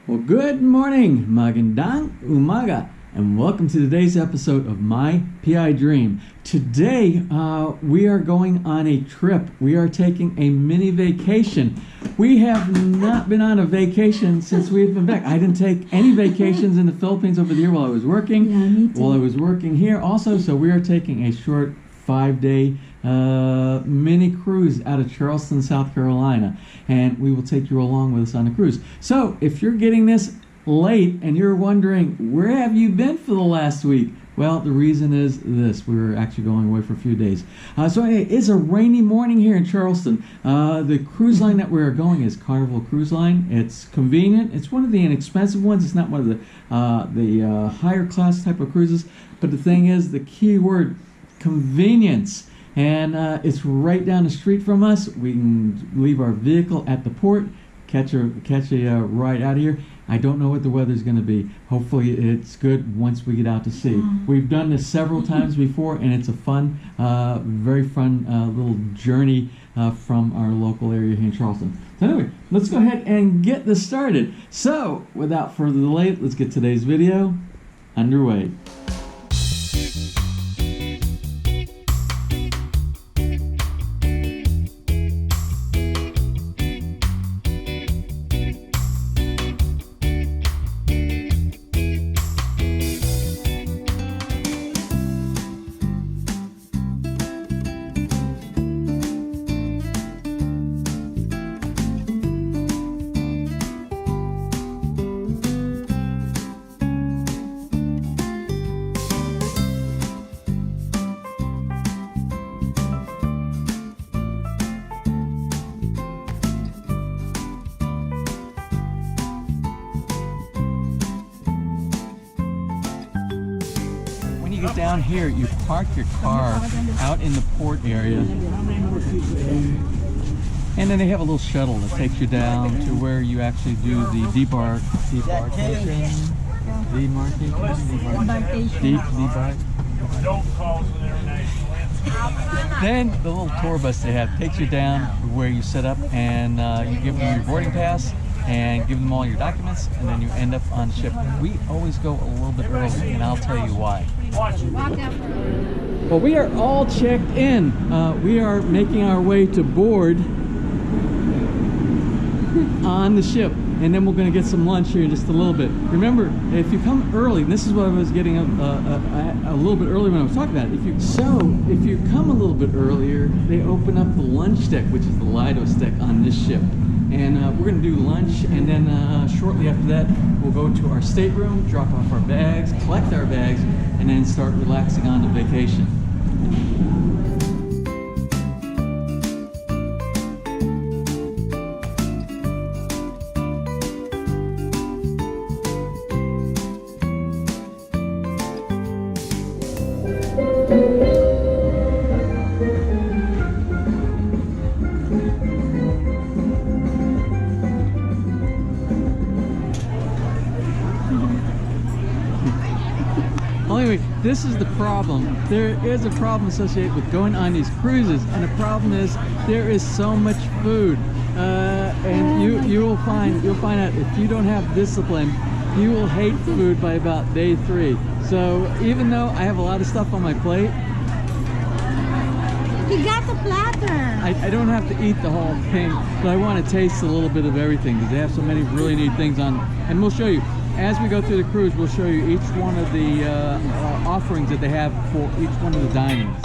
Well, good morning, magandang umaga, and welcome to today's episode of My PI Dream. Today, we are going on a trip. We are taking a mini vacation. We have not been on a vacation since we've been back. I didn't take any vacations in the Philippines over the year while I was working. Yeah, me too. While I was working here also, so we are taking a short 5-day mini cruise out of Charleston, South Carolina, and we will take you along with us on the cruise. So if you're getting this late and you're wondering, where have you been for the last week? Well, the reason is this: we were actually going away for a few days. So anyway, it's a rainy morning here in Charleston. The cruise line that we're going is Carnival Cruise Line. It's convenient. It's one of the inexpensive ones. It's not one of the higher class type of cruises. But the thing is, the key word, convenience. And it's right down the street from us. We can leave our vehicle at the port, catch a ride out of here. I don't know what the weather's going to be. Hopefully it's good once we get out to sea. We've done this several times before, and it's a fun, very fun little journey from our local area here in Charleston. So anyway, let's go ahead and get this started. So without further delay, let's get today's video underway. You get down here, you park your car out in the port area, and then they have a little shuttle that takes you down to where you actually do the debarkation. Then the little tour bus they have takes you down to where you set up, and you give them your boarding pass and give them all your documents, and then you end up on the ship. We always go a little bit early, and I'll tell you why. Well, we are all checked in. We are making our way to board on the ship, and then we're going to get some lunch here in just a little bit. Remember, if you come early, and this is what I was getting a little bit earlier when I was talking about it. If you come a little bit earlier, they open up the lunch deck, which is the Lidos deck on this ship. And we're going to do lunch, and then shortly after that, we'll go to our stateroom, drop off our bags, collect our bags, and then start relaxing on the vacation. Anyway, this is the problem. There is a problem associated with going on these cruises, and the problem is there is so much food, and you'll find out if you don't have discipline, you will hate food by about day 3. So even though I have a lot of stuff on my plate, You got the platter. I don't have to eat the whole thing, but I want to taste a little bit of everything because they have so many really neat things on, and we'll show you. As we go through the cruise, we'll show you each one of the offerings that they have for each one of the dinings.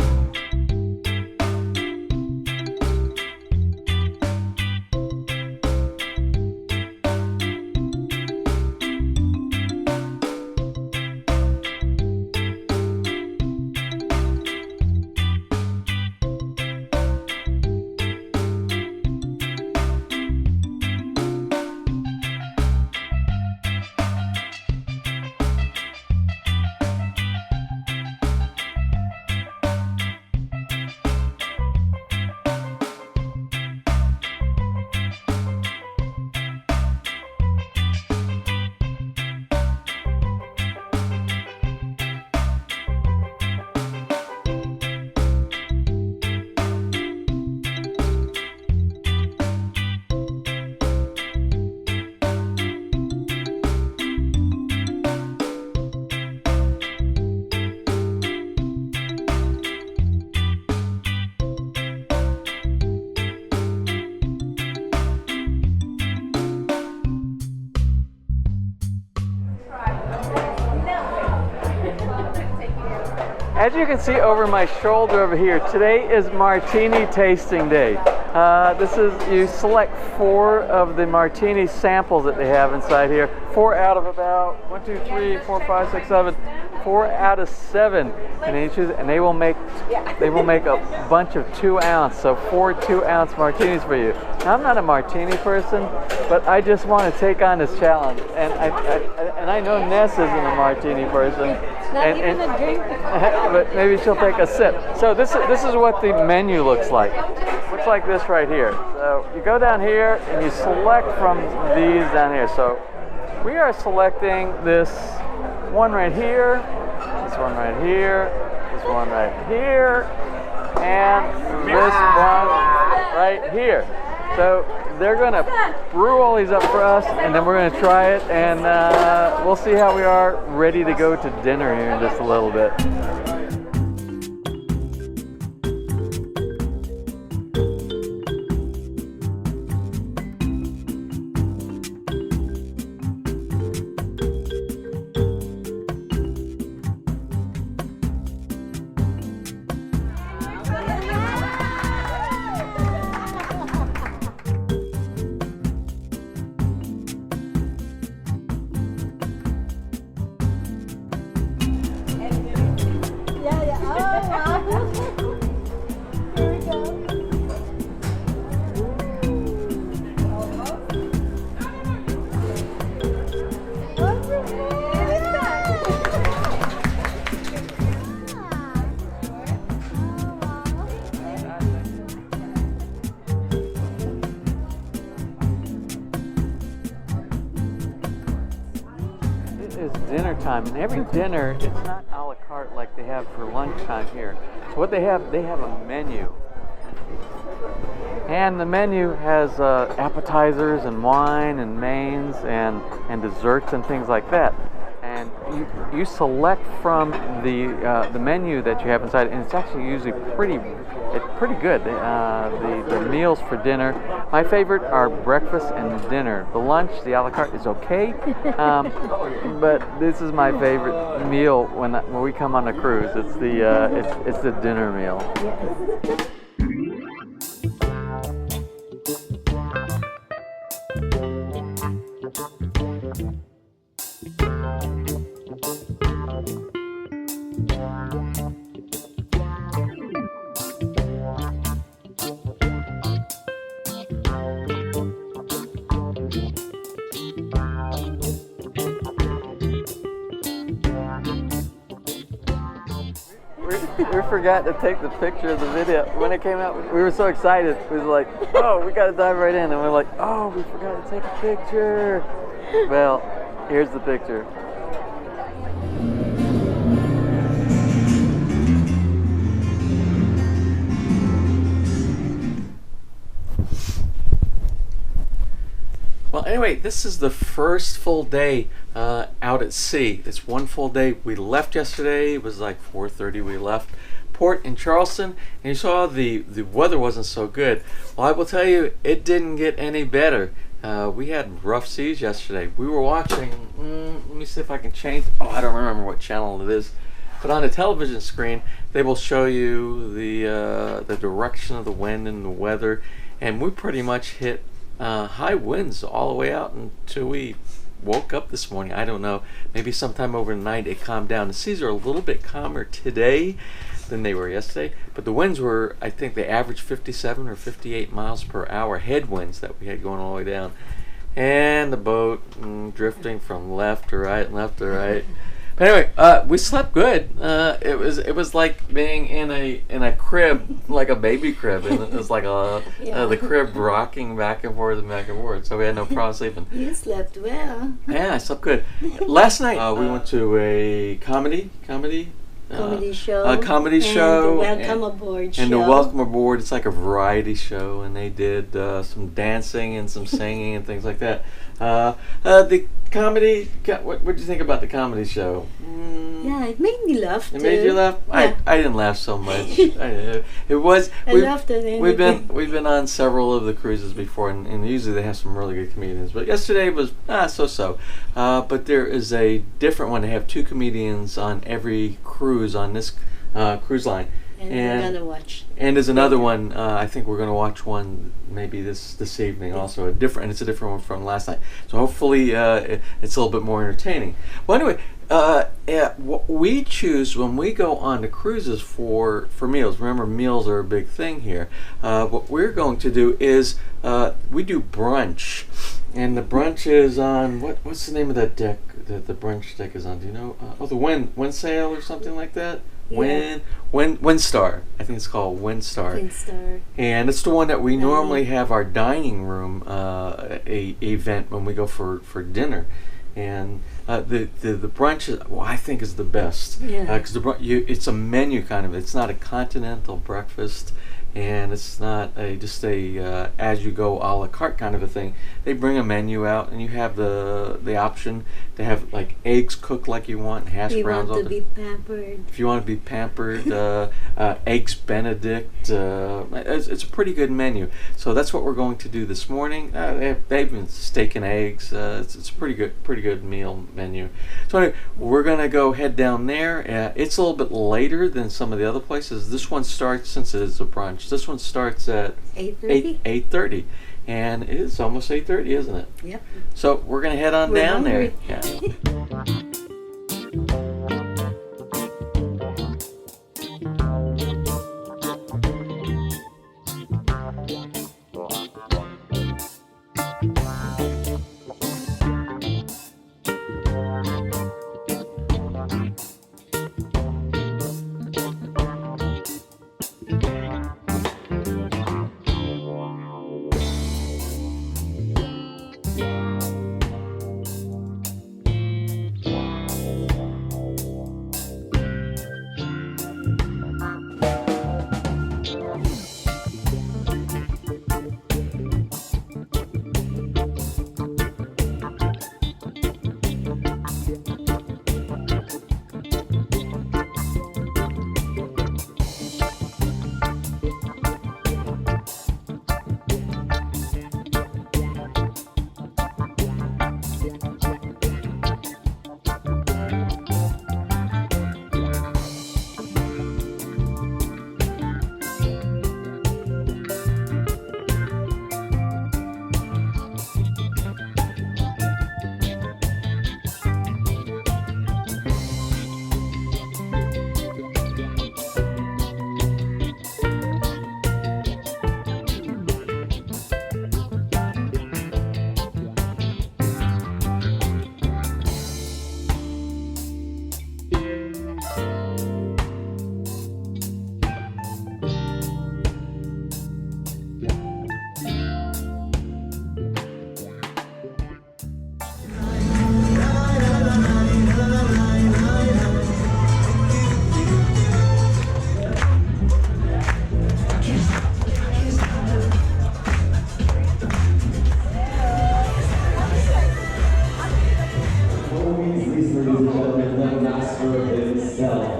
As you can see over my shoulder over here, today is Martini tasting day. You select 4 of the Martini samples that they have inside here. 4 out of about 1, 2, 3, 4, 5, 6, 7. 4 out of 7, and they will make a bunch of 2-ounce, so 4 2-ounce martinis for you. Now, I'm not a martini person, but I just want to take on this challenge, and I know Ness isn't a martini person, Not even a drink. but maybe she'll take a sip. So this is what the menu looks like. Looks like this right here. So you go down here and you select from these down here. So we are selecting this one right here, this one right here, this one right here, and this one right here. So they're going to brew all these up for us, and then we're going to try it, and we'll see how we are ready to go to dinner here in just a little bit. Is dinner time, and every dinner it's not a la carte like they have for lunchtime here. So what they have a menu, and the menu has appetizers and wine and mains and desserts and things like that. And you select from the menu that you have inside, and it's actually usually pretty good. The meals for dinner, my favorite are breakfast and dinner. The lunch, the a la carte is okay, but this is my favorite meal when we come on a cruise. It's the dinner meal. Yes. We forgot to take the picture of the video. When it came out, we were so excited. We was like, oh, we got to dive right in. And we're like, oh, we forgot to take a picture. Well, here's the picture. Well, anyway, this is the first full day out at sea. It's one full day. We left yesterday. It was like 4:30. We left port in Charleston, and you saw the weather wasn't so good. Well, I will tell you, it didn't get any better. We had rough seas yesterday. We were watching. Let me see if I can change. Oh, I don't remember what channel it is. But on the television screen, they will show you the direction of the wind and the weather, and we pretty much hit high winds all the way out until we woke up this morning. I don't know, maybe sometime overnight it calmed down. The seas are a little bit calmer today than they were yesterday, but the winds were, I think they averaged 57 or 58 miles per hour headwinds that we had going all the way down, and the boat drifting from left to right and left to right. But anyway, we slept good. It was like being in a crib, like a baby crib, and it was like the crib rocking back and forth and back and forth. So we had no problem sleeping. You slept well. Yeah, I slept good. Last night we went to a comedy show. A comedy show. And the Welcome Aboard show. And the Welcome Aboard. It's like a variety show, and they did some dancing and some singing and things like that. The comedy. What did you think about the comedy show? Yeah, it made me laugh too. It made you laugh? Yeah. I didn't laugh so much. It was. I loved it. We've been on several of the cruises before, and usually they have some really good comedians. But yesterday was so. But there is a different one. They have 2 comedians on every cruise on this Cruise Line. And we're gonna watch. And there's another one. I think we're gonna watch one maybe this evening. Also it's a different one from last night. So hopefully it's a little bit more entertaining. Well, anyway, what we choose when we go on the cruises for meals. Remember, meals are a big thing here. What we're going to do is we do brunch, and the brunch is on what's the name of that deck that the brunch deck is on? Do you know? The Wind Sail or something like that. Yeah. Windstar. I think it's called Windstar. Windstar. And it's the one that we normally have our dining room event when we go for dinner. And the brunch I think is the best. Yeah. Because it's a menu kind of. It's not a continental breakfast, and it's not just a as you go a la carte kind of a thing. They bring a menu out, and you have the option to have like eggs cooked like you want, hash browns. You want to be pampered. If you want to be pampered, eggs Benedict. It's a pretty good menu. So that's what we're going to do this morning. They've been steak and eggs. It's a pretty good meal menu. So anyway, we're gonna go head down there. It's a little bit later than some of the other places. This one starts, since it is a brunch, this one starts at 8:30. 8:30, and it's almost 8:30, isn't it? Yep. So we're gonna head on We're down hungry. there. Yeah.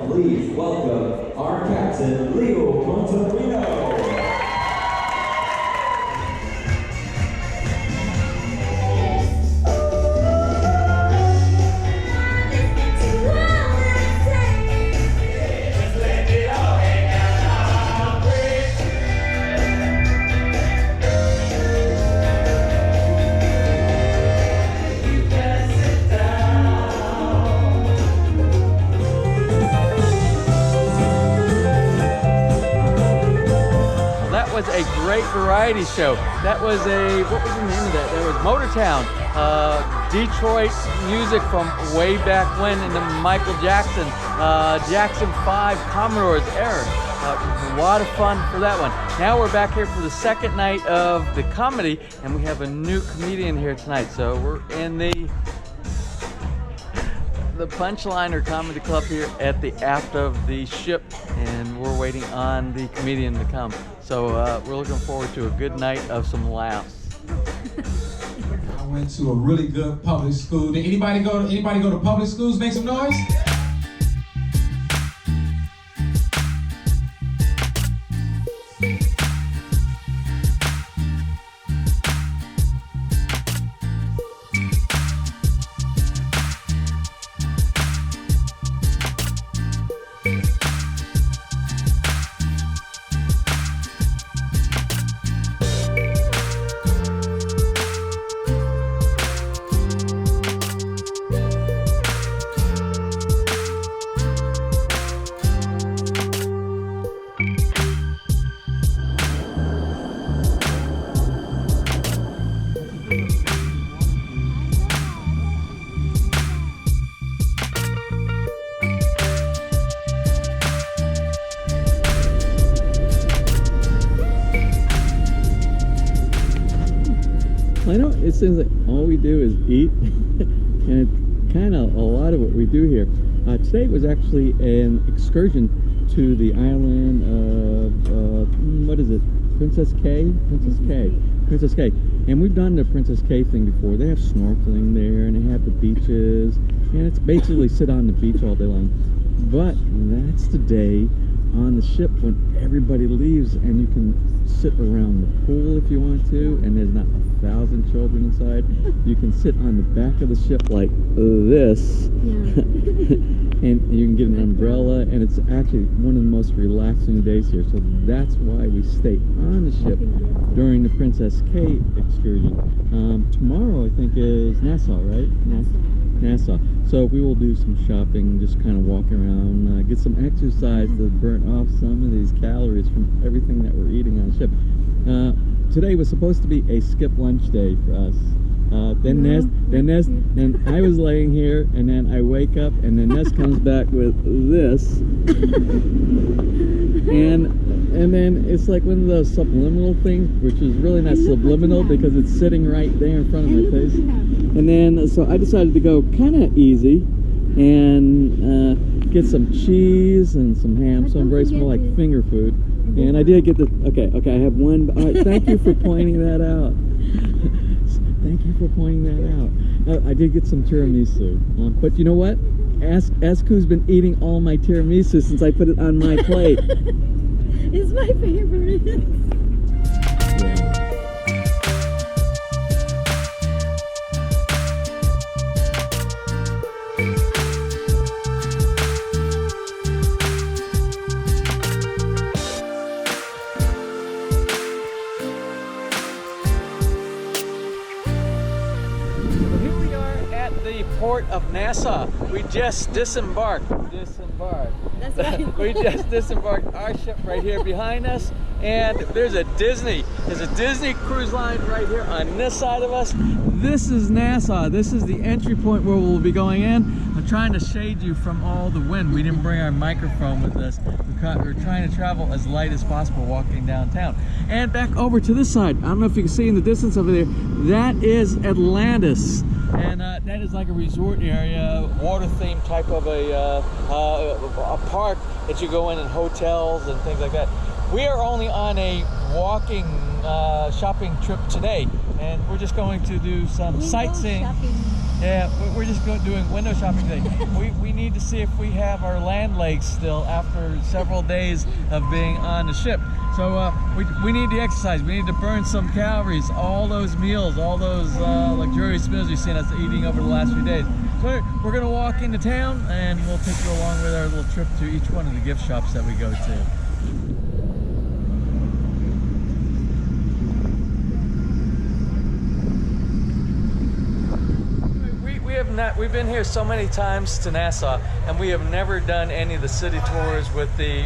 Please welcome our captain, Leo Montemino. A great variety show. That was what was the name of that? That was Motortown. Detroit music from way back when in the Michael Jackson, Jackson 5 Commodore's era. A lot of fun for that one. Now we're back here for the second night of the comedy, and we have a new comedian here tonight. So we're in the Punchliner Comedy Club here at the aft of the ship, and we're waiting on the comedian to come. So we're looking forward to a good night of some laughs. I went to a really good public school. Did anybody go to public schools? Make some noise. it seems like all we do is eat, and it's kind of a lot of what we do here. Today was actually an excursion to the island of, what is it? Princess Cay? Princess Cay. And we've done the Princess Cay thing before. They have snorkeling there, and they have the beaches, and it's basically sit on the beach all day long. But that's the day on the ship when everybody leaves, and you can sit around the pool if you want to, and there's not 1,000 children inside. You can sit on the back of the ship like this, and you can get an umbrella, and it's actually one of the most relaxing days here. So that's why we stay on the ship during the Princess Cay excursion. Tomorrow I think is Nassau, right? Nassau. So we will do some shopping, just kind of walk around, get some exercise to burn off some of these calories from everything that we're eating on the ship. Today was supposed to be a skip lunch day for us. Then I was laying here, and then I wake up, and then Ness comes back with this, and then it's like one of those subliminal things, which is really not subliminal because it's sitting right there in front of my face. And then so I decided to go kind of easy and get some cheese and some ham, some very small like finger food. And I did get the okay. I have one. All right, thank you for pointing that out. Thank you for pointing that out. I did get some tiramisu, but you know what? Ask who's been eating all my tiramisu since I put it on my plate. It's my favorite. Yeah. Port of Nassau. We just disembarked. That's right. We just disembarked our ship right here behind us, and there's a Disney cruise line right here on this side of us. This is Nassau. This is the entry point where we'll be going in. I'm trying to shade you from all the wind. We didn't bring our microphone with us. We're trying to travel as light as possible walking downtown. And back over to this side, I don't know if you can see in the distance over there, that is Atlantis. And that is like a resort area, water themed type of a park that you go in, and hotels and things like that. We are only on a walking shopping trip today, and we're just going to do some sightseeing. Yeah, we're just doing window shopping today. We need to see if we have our land legs still after several days of being on the ship. So we need to exercise. We need to burn some calories. All those meals, all those luxurious meals you've seen us eating over the last few days. So we're going to walk into town, and we'll take you along with our little trip to each one of the gift shops that we go to. We've been here so many times to Nassau, and we have never done any of the city tours with the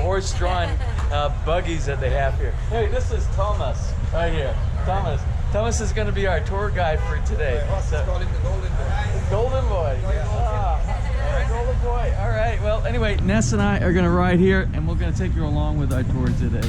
horse-drawn buggies that they have here. Hey, this is Thomas right here. Thomas is going to be our tour guide for today. So, call him the Golden Boy. Golden Boy. Golden Boy. All right. Well, anyway, Ness and I are going to ride here, and we're going to take you along with our tour today.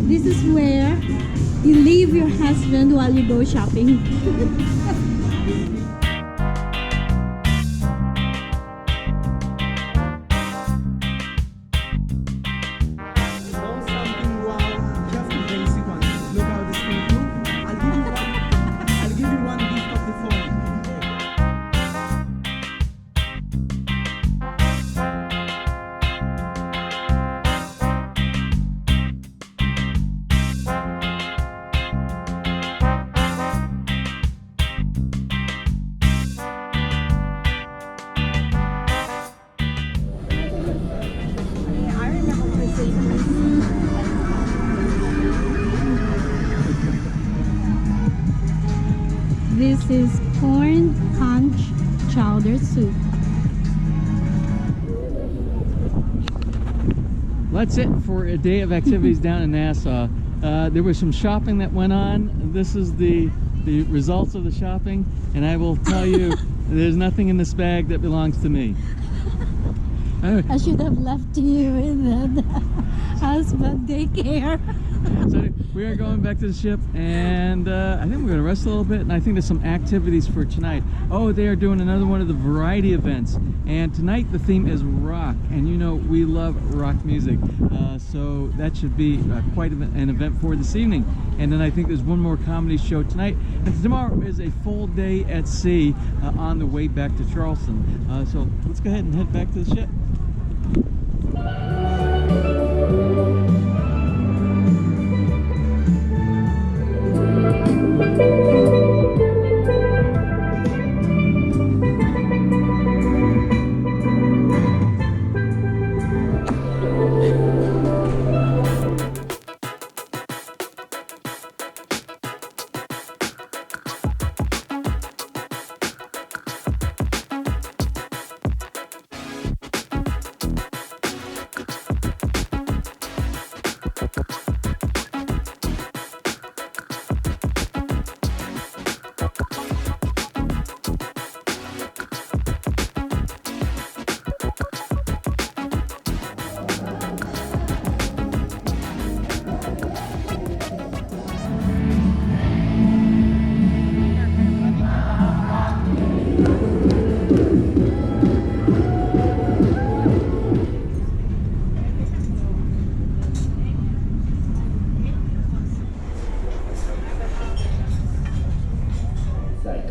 This is where you leave your husband while you go shopping. This is corn conch chowder soup. That's it for a day of activities down in Nassau. There was some shopping that went on. This is the results of the shopping, and I will tell you, there's nothing in this bag that belongs to me. I should have left you in the husband daycare. So we are going back to the ship, and I think we're going to rest a little bit, and I think there's some activities for tonight. Oh, they are doing another one of the variety events, and tonight the theme is rock, and you know we love rock music, so that should be quite an event for this evening. And then I think there's one more comedy show tonight, and tomorrow is a full day at sea on the way back to Charleston. So let's go ahead and head back to the ship.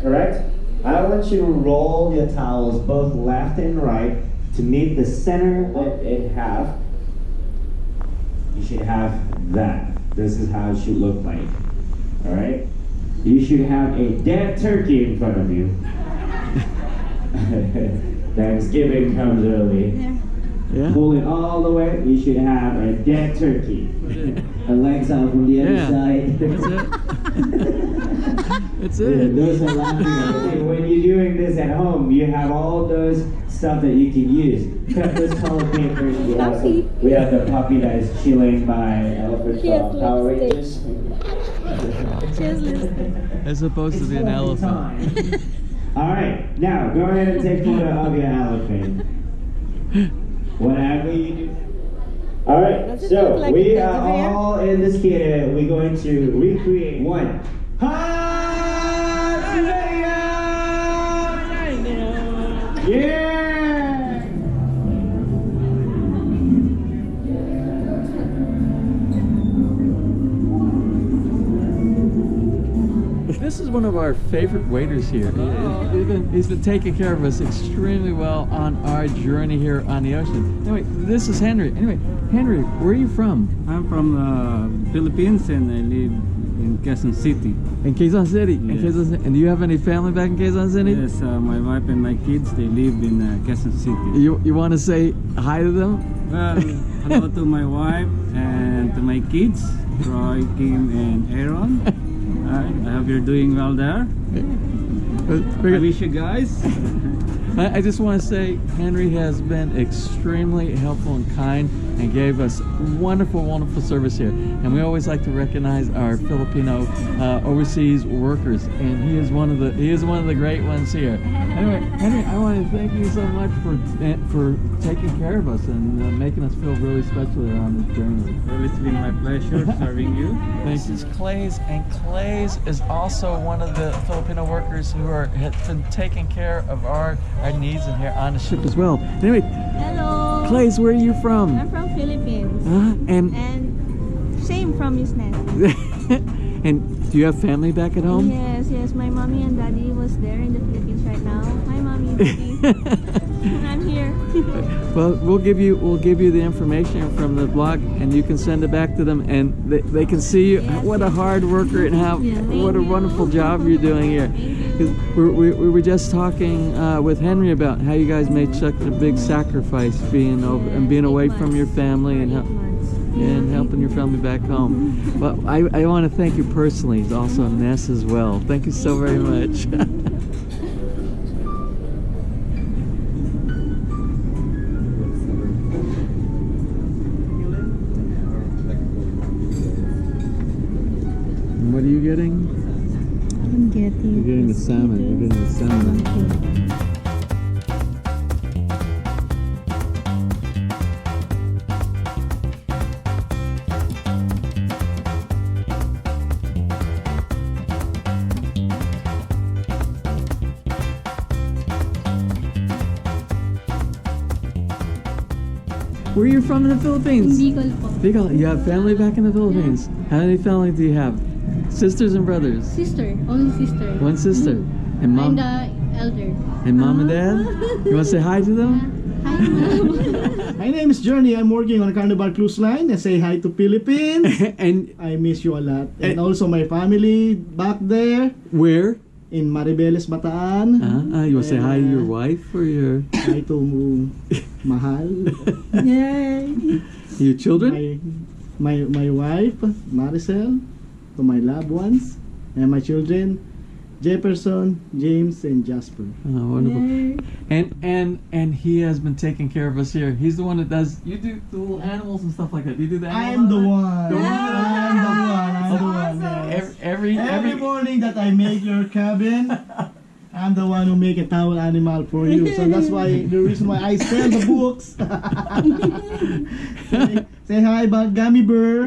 Correct? I want you to roll your towels both left and right to meet the center that it have. You should have that. This is how it should look like. Alright? You should have a dead turkey in front of you. Thanksgiving comes early. Yeah. Pull it all the way. You should have a dead turkey. The legs out from the other side. That's it. That's it. Yeah, those are laughing. When you're doing this at home, you have all those stuff that you can use. Those color papers. We have the puppy that is chilling by elephant from Power Rangers. As opposed to be an elephant. All right, now go ahead and take photo of your elephant. Whatever you do. All right, so like we are all in this theater. We're going to recreate one. Yeah! This is one of our favorite waiters here. He's been taking care of us extremely well on our journey here on the ocean. Anyway, this is Henry. Anyway, Henry, where are you from? I'm from the Philippines and I live in Quezon City. In Quezon City. Yes. In Quezon City. And do you have any family back in Quezon City? Yes, my wife and my kids, they live in Quezon City. You want to say hi to them? Well, hello to my wife and to my kids, Troy, Kim, and Aaron. I hope you're doing well there. I wish you guys. I just want to say Henry has been extremely helpful and kind and gave us wonderful, wonderful service here. And we always like to recognize our Filipino overseas workers, and he is one of the great ones here. Anyway, Henry, I want to thank you so much for taking care of us and making us feel really special here on this journey. Well, it's been my pleasure serving you. This is Clay's, and Clay's is also one of the Filipino workers who have been taking care of our needs in here on the ship as well. Anyway, Hello. Clay's, where are you from? I'm from Philippines. And Same from Miss Ness. and do you have family back at home? Yes. My mommy and daddy was there in the Philippines right now. Hi, mommy, daddy. I'm here. Well, we'll give you the information from the blog, and you can send it back to them, and they can see what a hard worker and what a wonderful job you're doing here. 'Cause we were just talking with Henry about how you guys made such a big sacrifice being away from your family and helping your family back home. But I want to thank you personally, also Ness as well. Thank you so very much. What are you getting? I'm getting. You're getting the salmon. You're getting the salmon. Where are you from in the Philippines? Bicol po. Bicol. You have family back in the Philippines. How many family do you have? Sisters and brothers? Sister. Only sister. One sister. And mom. I'm the elder. And mom and dad? You want to say hi to them? Hi, mom. My name is Journey. I'm working on Carnival Cruise Line. I say hi to Philippines. And I miss you a lot. And also my family back there where? in Maribeles, Bataan. You want to say hi to your wife or your Hi to Mahal. Yay. your children? My wife, Maricel. To my loved ones. And my children, Jefferson, James, and Jasper. Oh, wonderful. Yay. And he has been taking care of us here. He's the one that does. You do the little animals and stuff like that. You do the I animals? am the one. The one? I'm the one. Yes. Every morning that I make your cabin, I'm the one who make a towel animal for you. So that's why the reason why I sell the books. say hi about Gummy Bear.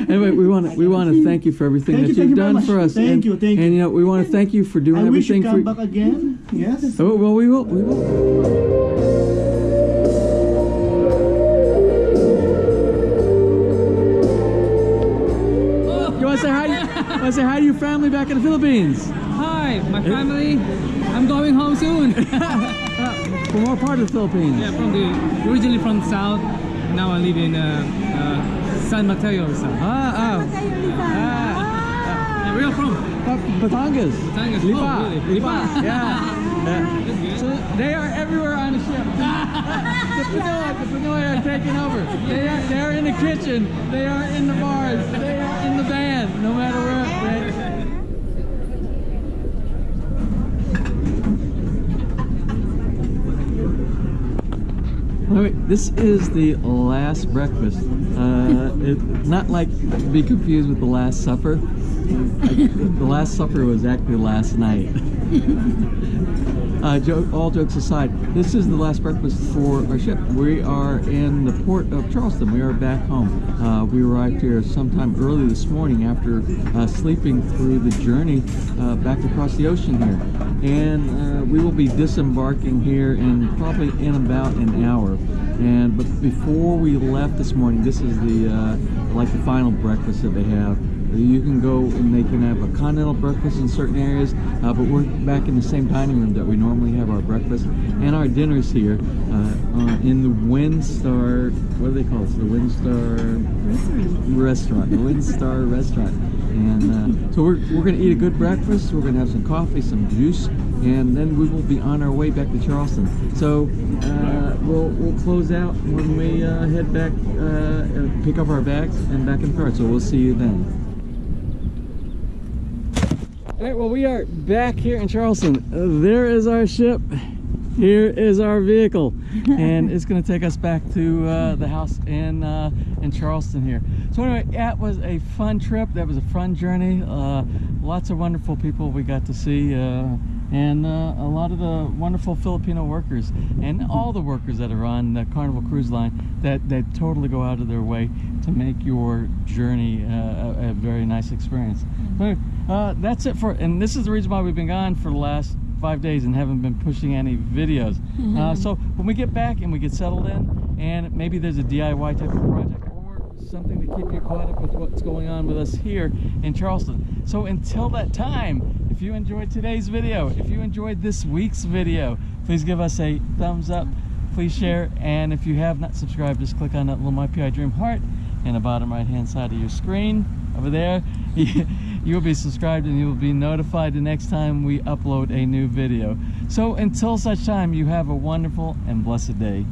Anyway, we want to thank you for everything that you've done for us. Thank you. And you know, we want to thank you for doing I wish everything you come back again. Yes. Oh, well, we will. You want to say hi? Want to say hi to your family back in the Philippines? Hi, my family. I'm going home soon. From what part of the Philippines? Yeah, originally from South. Now I live in San Mateo. Where are you from? Batangas. Batangas. Lipa. Oh, really? Lipa. Yeah. So they are everywhere on the ship. The Pinoy are taking over. They are in the kitchen. They are in the bars. They are in the van. No matter where. This is the last breakfast. Not like be confused with the Last Supper. The Last Supper was actually last night. All jokes aside, this is the last breakfast for our ship. We are in the port of Charleston. We are back home. We arrived here sometime early this morning after sleeping through the journey back across the ocean here. And we will be disembarking here probably in about an hour. But before we left this morning, this is the final breakfast that they have. You can go and they can have a continental breakfast in certain areas, but we're back in the same dining room that we normally have our breakfast and our dinners here in the Windstar. What do they call it? The Windstar Restaurant. The Windstar Restaurant. And so we're going to eat a good breakfast. We're going to have some coffee, some juice, and then we will be on our way back to Charleston. So we'll close out when we head back, pick up our bags and back in the car. So we'll see you then. All right, well, we are back here in Charleston. There is our ship. Here is our vehicle. and it's going to take us back to the house in Charleston here. So anyway, that was a fun trip. That was a fun journey. Lots of wonderful people we got to see, and a lot of the wonderful Filipino workers and all the workers that are on the Carnival Cruise Line that totally go out of their way to make your journey a very nice experience. But that's it and this is the reason why we've been gone for the last 5 days and haven't been pushing any videos. So when we get back and we get settled in, and maybe there's a DIY type of project or something to keep you caught up with what's going on with us here in Charleston. So until that time, if you enjoyed today's video, if you enjoyed this week's video, please give us a thumbs up, please share, and if you have not subscribed, just click on that little My PI Dream heart in the bottom right hand side of your screen over there. You will be subscribed and you will be notified the next time we upload a new video. So until such time, you have a wonderful and blessed day.